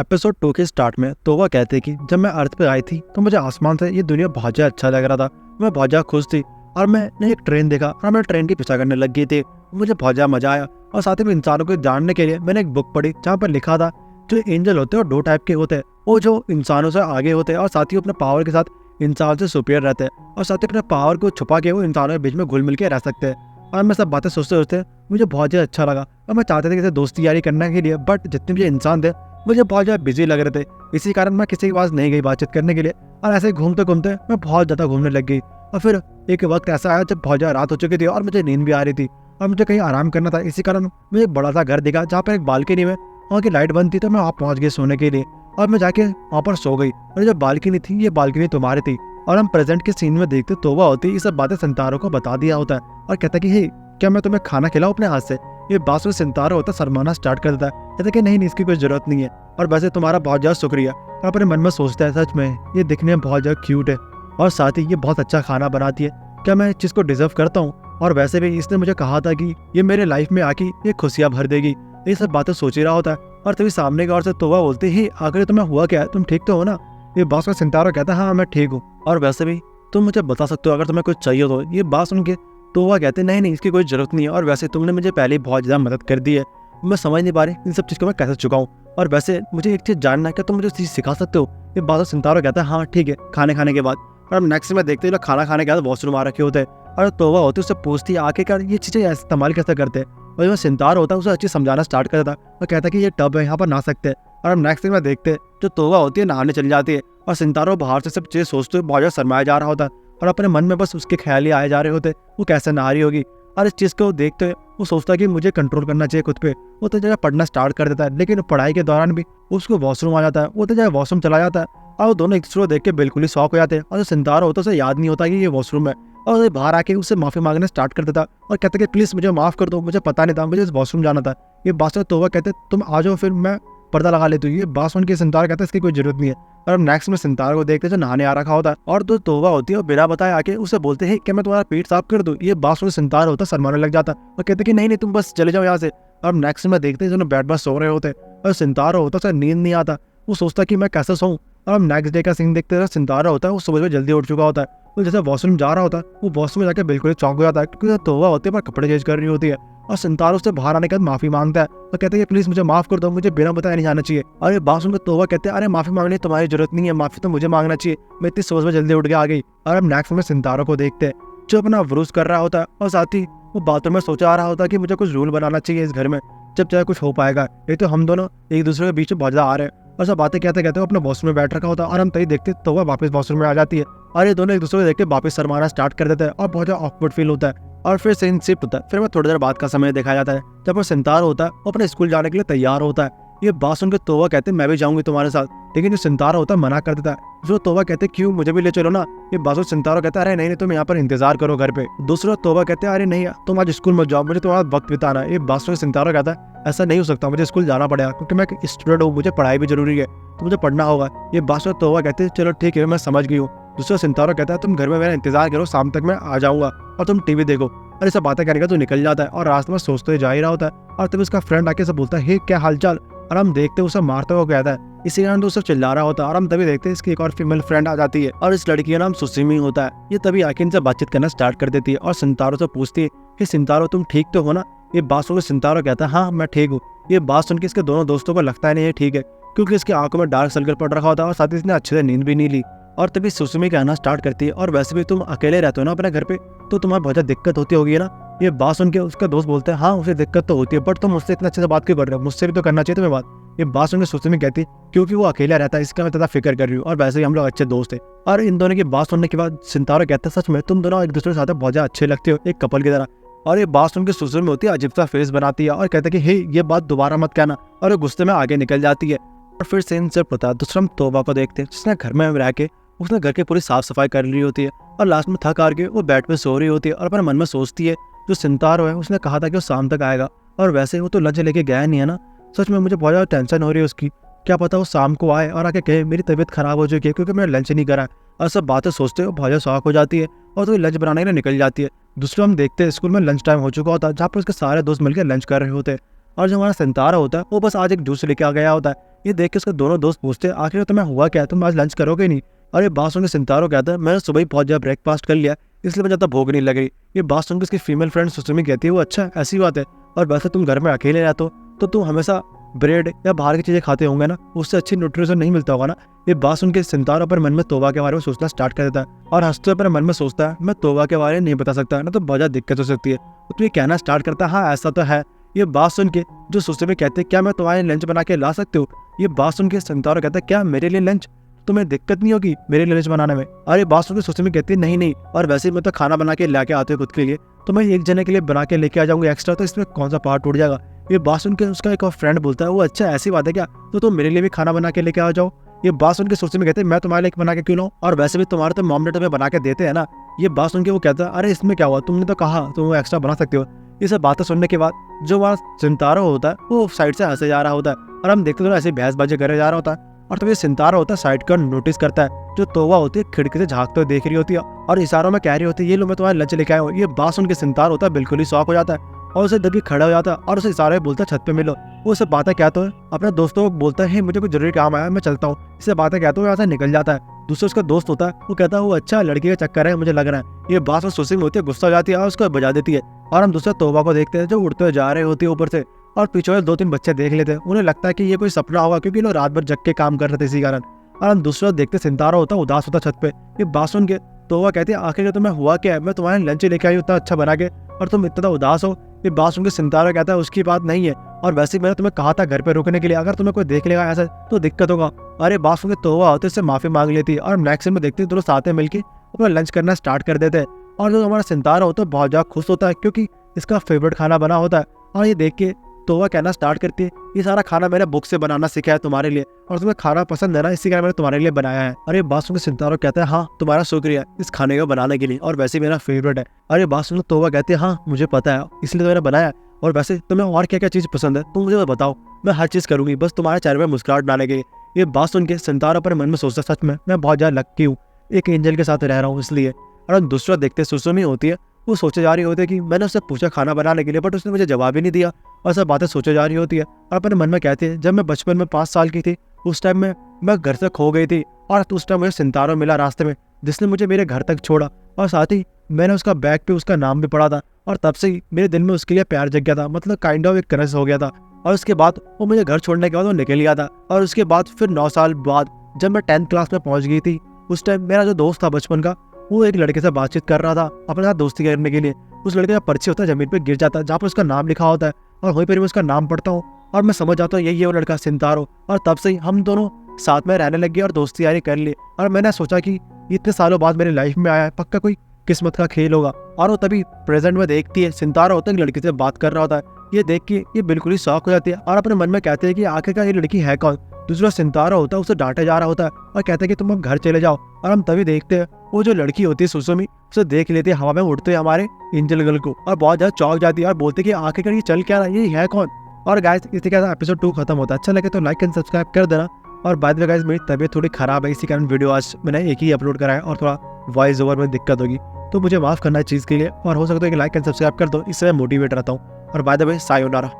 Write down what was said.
Episode 2 के start में तोवा कहते कि जब मैं अर्थ पे आई थी तो मुझे आसमान से ये दुनिया बहुत ज़्यादा अच्छा लग रहा था। मैं बहुत ज़्यादा खुश थी और मैंने एक ट्रेन देखा और मैं ट्रेन की पीछा करने लग गई थी। मुझे बहुत ज़्यादा मजा आया और साथ ही में इंसानों को जानने के लिए मैंने एक बुक पढ़ी जहाँ पर लिखा था जो एंजल होते हैं और दो टाइप के होते हैं। वो जो इंसानों से आगे होते हैं और साथ ही अपने पावर के साथ इंसान से सुपीरियर रहते हैं और साथ ही अपने पावर को छुपा के वो इंसानों के बीच में घुल मिल के रह सकते हैं। और मैं सब बातें सोचते सोचते मुझे बहुत ज़्यादा अच्छा लगा और मैं चाहते थे कि दोस्ती यारी करने के लिए, बट जितने भी इंसान थे मुझे बहुत ज़्यादा बिजी लग रहे थे। इसी कारण मैं किसी के पास नहीं गई बातचीत करने के लिए और ऐसे घूमते घूमते मैं बहुत ज़्यादा घूमने लग गई। और फिर एक वक्त ऐसा आया जब बहुत ज़्यादा रात हो चुकी थी और मुझे नींद भी आ रही थी और मुझे कहीं आराम करना था। इसी कारण मुझे एक बड़ा सा घर दिखा जहाँ पर एक बालकनी में वहाँ की लाइट बंद थी, तो मैं वहाँ पहुँच गई सोने के लिए और मैं जाके वहाँ पर सो गई। और जो बालकनी थी ये बालकनी तुम्हारी थी और हम प्रेजेंट के सीन में देखते तोवा होती ये सब बातें सितारों को बता दिया होता है और कहता कि हे क्या मैं तुम्हें खाना खिलाऊं अपने हाथ से। ये बात सुन सितारा होता शर्माना स्टार्ट कर देता है, कहता कि नहीं इसकी कोई जरूरत नहीं है और वैसे तुम्हारा बहुत ज़्यादा शुक्रिया। और अपने मन में सोचता है सच में ये दिखने में बहुत ज़्यादा क्यूट है और साथ ही ये बहुत अच्छा खाना बनाती है, क्या मैं इस चीज़ को डिजर्व करता हूँ। और वैसे भी इसने मुझे कहा था कि ये मेरे लाइफ में आके ये खुशियाँ भर देगी। ये सब बातें सोच ही रहा होता है और तभी सामने की ओर से तोवा बोलते ही आखिर तुम्हें हुआ क्या है, तुम ठीक तो हो ना। ये बात सुन सितारा कहता है हाँ मैं ठीक हूँ और वैसे भी तुम मुझे बता सकते हो अगर तुम्हें कुछ चाहिए तो। ये बात सुन के तो वह कहते नहीं इसकी कोई जरूरत नहीं है और वैसे तुमने मुझे पहले ही बहुत ज़्यादा मदद कर दी है, मैं समझ नहीं पा रही इन सब चीज़ को मैं कैसे चुकाऊँ। और वैसे मुझे एक चीज़ जानना है, क्या तुम मुझे चीज़ सिखा सकते हो। ये बात सितारा कहता है हाँ ठीक है खाने के बाद। और अब नेक्स्ट में देखते हैं खाना खाने के बाद वॉशरूम आ रखे होते हैं और तोवा होती है उससे पूछती है आके कर ये चीज़ें इस्तेमाल कैसे करते हैं। और जो सितारा होता है उसे अच्छी समझाना स्टार्ट कर देता है और कहता है कि ये टब है यहाँ पर नहा सकते हैं। और अब नेक्स्ट में देखते हैं जो तोवा होती है नहाने चली जाती है और सितारा बाहर से सब चीज़ सोचते हुए बहुत ज़्यादा शर्माया जा रहा होता है और अपने मन में बस उसके ख्याल ही आए जा रहे होते वो कैसे नहा रही होगी। और इस चीज़ को देखते हुए वो सोचता है कि मुझे कंट्रोल करना चाहिए खुद पे। वो तो जगह पढ़ना स्टार्ट कर देता है, लेकिन पढ़ाई के दौरान भी उसको वॉशरूम आ जाता है। वो तो जगह वॉशरूम चला जाता है और वो दोनों एक दूसरे को देख के बिल्कुल ही शॉक हो जाते हैं। और जो सितारा होता है उसे याद नहीं होता कि ये वॉशरूम है और वो बाहर आके उससे माफ़ी मांगना स्टार्ट कर देता और कहता कि प्लीज़ मुझे माफ़ कर दो, मुझे पता नहीं था, मुझे इस वॉशरूम जाना था। ये बात सुन तोवा कहते तुम आ जाओ फिर मैं पर्दा लगा लेती हूँ। ये बात सुन के सितारा कहता है इसकी कोई जरूरत नहीं है। और अब नेक्स्ट में सितारा को देखते जो नहाने आ रखा होता है और तो तोवा होती है और बिना बताए आके उसे बोलते हैं कि मैं तुम्हारा पेट साफ कर दूं। ये बात सुन सितारा होता शर्माने लग जाता और कहते कि नहीं तुम बस चले जाओ यहाँ से। और अब नेक्स्ट में देखते हैं दोनों बेड पर सो रहे होते और सितारा होता उसे नींद नहीं आता। वो सोचता कि मैं कैसे सोऊं। और अब नेक्स्ट डे का सीन देखते हैं सितारा होता है वो सुबह जल्दी उठ चुका होता है। वो जैसे वॉशरूम जा रहा होता है वो वॉशरूम में जाकर बिल्कुल चौंक हो जाता है क्योंकि तोवा होती है पर कपड़े चेंज कर रही होती है और सितारा उससे बाहर आने के बाद माफी मांगता है और कहते हैं प्लीज मुझे माफ कर दो, मुझे बिना बताए नहीं जाना चाहिए। और ये बात सुनकर तोवा कहते हैं अरे माफी मांगने की तुम्हारी जरूरत नहीं है, माफी तो मुझे मांगना चाहिए, मैं इतनी सुबह जल्दी उठ के आ गई। और अब नेक्स्ट में सितारा को देखते हैं जो अपना वरूज कर रहा होता है और साथ ही वो बातों में सोचा आ रहा होता है कि मुझे कुछ रूल बनाना चाहिए इस घर में जब चाहे कुछ हो पाएगा। ये तो हम दोनों एक दूसरे के बीच में बहुत ज्यादा आ रहे हैं और सब बातें कहते कहते अपने वॉशरूम में बैठ रखा होता है और हम तभी देखते तो वह वापस वॉशरूम में आ जाती है और ये दोनों एक दूसरे को देख के वापस शर्माना स्टार्ट कर देते हैं और बहुत ज्यादा ऑकवर्ड फील होता है। और फिर सीन शिफ्ट होता है। फिर मैं थोड़ी देर बाद का समय दिखाया जाता है जब वो सितारा होता है वो अपने स्कूल जाने के लिए तैयार होता है। ये बात सुनकर तोवा कहते हैं मैं भी जाऊंगी तुम्हारे साथ, लेकिन जो सितारा होता है मना कर देता है। जो तोवा कहते हैं क्यों, मुझे भी ले चलो ना। ये बात सुन सितारा कहता है अरे नहीं तुम यहाँ पर इंतजार करो घर पे। दूसरा तोवा कहते हैं अरे नहीं तुम आज स्कूल मत जाओ, मुझे तुम्हारा वक्त बिताना है। ये बात सुन सितारा कहता है ऐसा नहीं हो सकता, मुझे स्कूल जाना पड़ेगा क्योंकि मैं एक स्टूडेंट हूँ, मुझे पढ़ाई भी जरूरी है, तो मुझे पढ़ना होगा। ये बात सुन तोवा कहते हैं चलो ठीक है मैं समझ गई हूँ। दूसरा सितारा कहता है तुम घर में मेरा इंतजार करो, शाम तक मैं आ जाऊंगा और तुम टीवी देखो। और ये सब बातें करने का तो निकल जाता है और रास्ते में सोचते जा ही रहा होता है और तभी उसका फ्रेंड आके सब बोलता है हे क्या हालचाल। और हम देखते उसे मारते हुए कहता है, इसी कारण तो उसे चिल्ला रहा होता है। और हम तभी देखते हैं इसकी एक और फीमेल फ्रेंड आ जाती है और इस लड़की का नाम सुसीमी होता है। ये तभी आके इनसे बातचीत करना स्टार्ट कर देती है और सितारो से पूछती है कि सितारो तुम ठीक तो हो ना। ये बात सुनकर सितारो कहता है हाँ मैं ठीक हूँ। ये बात सुन के इसके दोनों दोस्तों को लगता है नहीं है ठीक है क्योंकि इसकी आंखों में डार्क सर्कल पड़ रखा होता है और साथ ही इसने अच्छे से नींद भी नहीं ली। और तभी सुसुमी कहना स्टार्ट करती है और वैसे भी तुम अकेले रहते हो ना अपने घर पे, तो तुम्हारी बहुत ज़्यादा दिक्कत होती होगी ना। ये बात सुन के उसका दोस्त बोलता है हाँ उसे दिक्कत तो होती है बट तुम मुझसे इतना अच्छे से बात क्यों कर रहे हो, मुझसे भी तो करना चाहिए तुम्हें बात। ये बात सुन के सुसुमी कहती क्योंकि वो अकेला रहता है इसका मैं ज़्यादा फिक्र कर रही हूँ और वैसे ही हम लोग अच्छे दोस्त हैं। और इन दोनों की बात सुनने के बाद सितारा कहता है सच में तुम दोनों एक दूसरे के साथ बहुत ज़्यादा अच्छे लगते हो, एक कपल की तरह। और ये बात सुन के सुसुमी होती है अजीब सा फेस बनाती है और कहता है कि हे ये बात दोबारा मत कहना, और वो गुस्से में आगे निकल जाती है। और फिर सीन से पता है दूसरा हम तोबा को देखते हैं जिसने घर में रह के उसने घर की पूरी साफ सफाई कर ली होती है और लास्ट में थक हार के वो बेड पे सो रही होती है और अपने मन में सोचती है जो सितारा है उसने कहा था कि वो शाम तक आएगा और वैसे वो तो लंच लेके गया नहीं है ना। सच में मुझे बहुत ज़्यादा टेंशन हो रही है उसकी, क्या पता वो शाम को आए और आके कहे मेरी तबीयत खराब हो चुकी है क्योंकि मैंने लंच नहीं करा। और सब बातें सोचते हुए बहुत ज़्यादा शौक हो जाती है और तो लंच बनाने के लिए निकल जाती है। दूसरा हम देखते हैं स्कूल में लंच टाइम हो चुका होता है जहाँ पर उसके सारे दोस्त मिलकर लंच कर रहे होते हैं और जो हमारा सितारा होता है वो बस आज एक जूस लेके आ गया होता है। ये देख के उसके दोनों दोस्त पूछते आखिर तुम्हें हुआ क्या, तुम आज लंच करोगे नहीं। और ये बात सुन के सिंतारो कहता है मैंने सुबह ही पहुंच गया, ब्रेकफास्ट कर लिया, इसलिए मुझे ज़्यादा भूख नहीं लग रही। ये बात सुन के उसकी फीमेल फ्रेंड सुसुमी कहती है वो अच्छा ऐसी बात है, और वैसे तुम घर में अकेले रहते हो तो तुम हमेशा ब्रेड या बाहर की चीज़ें खाते होंगे ना, उससे अच्छी न्यूट्रिशन नहीं मिलता होगा ना। ये बात सुन के सिंतारो पर मन में तोबा के बारे में सोचना स्टार्ट कर देता है और हंसते पर मन में सोचता है मैं तोबा के बारे में नहीं बता सकता ना, तो बहुत ज़्यादा दिक्कत हो सकती है। तो ये कहना स्टार्ट करता है हाँ ऐसा तो है। ये बात सुन के जो सुसुमी कहते हैं क्या मैं तुम्हारे लंच बना के ला सकती हूँ। ये बात सुन के सिंतारो कहता है क्या मेरे लिए लंच, तुम्हें दिक्कत नहीं होगी मेरे लिए लंच बनाने में। और ये बात सुन के सुसुमी कहती है नहीं नहीं, और वैसे ही मैं तो खाना बना के लेके आते हो खुद के लिए, तो मैं एक जने के लिए बना के लेके आ जाऊंगा एक्स्ट्रा, तो इसमें कौन सा पार्ट टूट जाएगा। ये बात सुन के उसका एक और फ्रेंड बोलता है वो अच्छा ऐसी बात है क्या, तो तुम मेरे लिए भी खाना बना के लेके आ जाओ। ये बात सुन के सुसुमी कहते हैं मैं तुम्हारे लिए बना के क्यों लाऊं, और वैसे भी तुम्हारे तो मॉम डैड तुम्हें बना के देते हैं ना। ये बात सुन के वो कहता है अरे इसमें क्या हुआ, तुमने तो कहा तुम वो एक्स्ट्रा बना सकते हो। ये सब बातें सुनने के बाद जो वहाँ सिंतारो होता है वो साइड से हंसे जा रहा होता है, और हम देखते तो ऐसे बहसबाजी करे जा रहा होता है। और तब ये सिंतारो होता है साइड का नोटिस करता है जो तोवा होती है खिड़की से झांकते हुए देख रही होती है और इशारों में कह रही होती है ये लो मैं तुम्हारे लंच लेके आया हूँ। ये बात सुन के सिंतारो होता है बिल्कुल ही शॉक हो जाता है और उसे दबी खड़ा हो जाता है और उसे इशारे में बोलता है छत पे मिलो। वो उसे बातें कहता है अपने दोस्तों को बोलता है मुझे कुछ जरूरी काम आया मैं चलता हूँ, इसे बातें कहते हुए यहाँ से निकल जाता है। दूसरा उसका दोस्त होता है वो कहता है वो अच्छा लड़की का चक्कर है मुझे लग रहा है। ये बात सुसुमी होती है गुस्सा हो जाती है और उसको बजा देती है और हम दूसरे तोबा को देखते हैं जो उड़ते हुए जा रहे होती है ऊपर से, और पीछे वाले 2-3 बच्चे देख लेते हैं। उन्हें लगता है कि ये कोई सपना होगा क्योंकि लोग रात भर जग के काम कर रहे थे इसी कारण। और हम दूसरा देखते सिंतारा होता है उदास होता छत पे। ये बात सुन के तोबा कहती है आखिर तुम्हें हुआ क्या है, मैं तुम्हारे लंच लेके आई उतना अच्छा बना के और तुम इतना उदास हो। ये बात सुन के सिंतारा कहता है उसकी बात नहीं है, और वैसे ही मैंने तुम्हें कहा था घर पे रुकने के लिए, अगर तुम्हें कोई देख लेगा ऐसा तो दिक्कत होगा। अरे बात सुन के तोबा होते इससे माफी मांग लेती है और नेक्स्ट में देखते दोनों साथ में मिलकर अपना लंच करना स्टार्ट कर देते हैं। और जो हमारा सिंतारा होता है बहुत ज्यादा खुश होता है क्योंकि इसका फेवरेट खाना बना होता है। और ये देख के तोबा कहना स्टार्ट करती है ये सारा खाना मैंने बुक से बनाना सीखा है तुम्हारे लिए, और तुम्हें खाना पसंद है ना इसी कारण मैंने तुम्हारे लिए बनाया है। अरे बात सुन के सिंतारो कहता है हाँ तुम्हारा शुक्रिया इस खाने को बनाने के लिए, और वैसे ही मेरा फेवरेट है। अरे बात सुन तोबा कहती है हाँ मुझे पता है इसलिए तो मैंने बनाया, और वैसे तुम्हें और क्या क्या चीज पसंद है तुम मुझे बताओ, मैं हर चीज करूंगी बस तुम्हारे चेहरे में मुस्कुराहट डालने के लिए। ये बात सुन के सिंतारो पर मन में सोचता सच में मैं बहुत ज्यादा लक्की हूँ, एक एंजल के साथ रह रहा हूँ इसलिए। और दूसरा देखते सुसुमी होती है वो सोचे जा रही होती है कि मैंने उससे पूछा खाना बनाने के लिए बट उसने मुझे जवाब ही नहीं दिया, और सब बातें सोचे जा रही होती है और अपने मन में कहती है जब मैं बचपन में 5 साल की थी उस टाइम में मैं घर से खो गई थी, और उस टाइम मुझे सिंतारो मिला रास्ते में जिसने मुझे मेरे घर तक छोड़ा, और साथ ही मैंने उसका बैग पे उसका नाम भी पढ़ा था, और तब से ही मेरे दिल में उसके लिए प्यार जग गया था, मतलब काइंड ऑफ एक क्रश हो गया था। और उसके बाद वो मुझे घर छोड़ने के बाद वो निकल गया था, और उसके बाद फिर 9 साल बाद जब मैं 10th क्लास में पहुंच गई थी उस टाइम मेरा जो दोस्त था बचपन का वो एक लड़के से बातचीत कर रहा था अपने साथ दोस्ती करने के लिए। उस लड़के का पर्ची होता है जमीन पे गिर जाता है जहाँ पर उसका नाम लिखा होता है, और वहीं पर मैं उसका नाम पढ़ता हूँ और मैं समझ जाता हूँ यही है वो लड़का सिंतारो। और तब से ही हम दोनों साथ में रहने लग गए और दोस्ती यारी कर ली, और मैंने सोचा कि इतने सालों बाद मेरी लाइफ में आया है पक्का कोई किस्मत का खेल होगा। और वो तभी प्रेजेंट में देखती है सिंतारो होता है लड़की से बात कर रहा होता है, ये देख के ये बिल्कुल ही शॉक हो जाती है और अपने मन में कहते हैं कि आखिरकार ये लड़की है कौन। दूसरा सिंतारो होता है उसे डांटे जा रहा होता है और कहते हैं कि तुम अब घर चले जाओ, और हम तभी देखते हैं वो जो लड़की होती है सुसुमी उसे देख लेती है हवा में उड़ते हमारे एंजल गर्ल को, और बहुत ज्यादा चौंक जाती है और बोलती है कि आखिरकार ये चल क्या रहा है, ये है कौन। और गाइस इसी के साथ एपिसोड 2 खत्म होता है। अच्छा लगे तो लाइक एंड सब्सक्राइब कर देना। और बाद में गाइस मेरी तबीयत थोड़ी खराब है इसी कारण वीडियो आज मैंने एक ही अपलोड कराया और थोड़ा वॉइस ओवर में दिक्कत होगी, तो मुझे माफ करना है चीज़ के लिए, और हो सकता है कि लाइक एंड सब्सक्राइब कर दो, इससे मैं मोटिवेट रहता हूँ। और बाय द वे सायोनारा।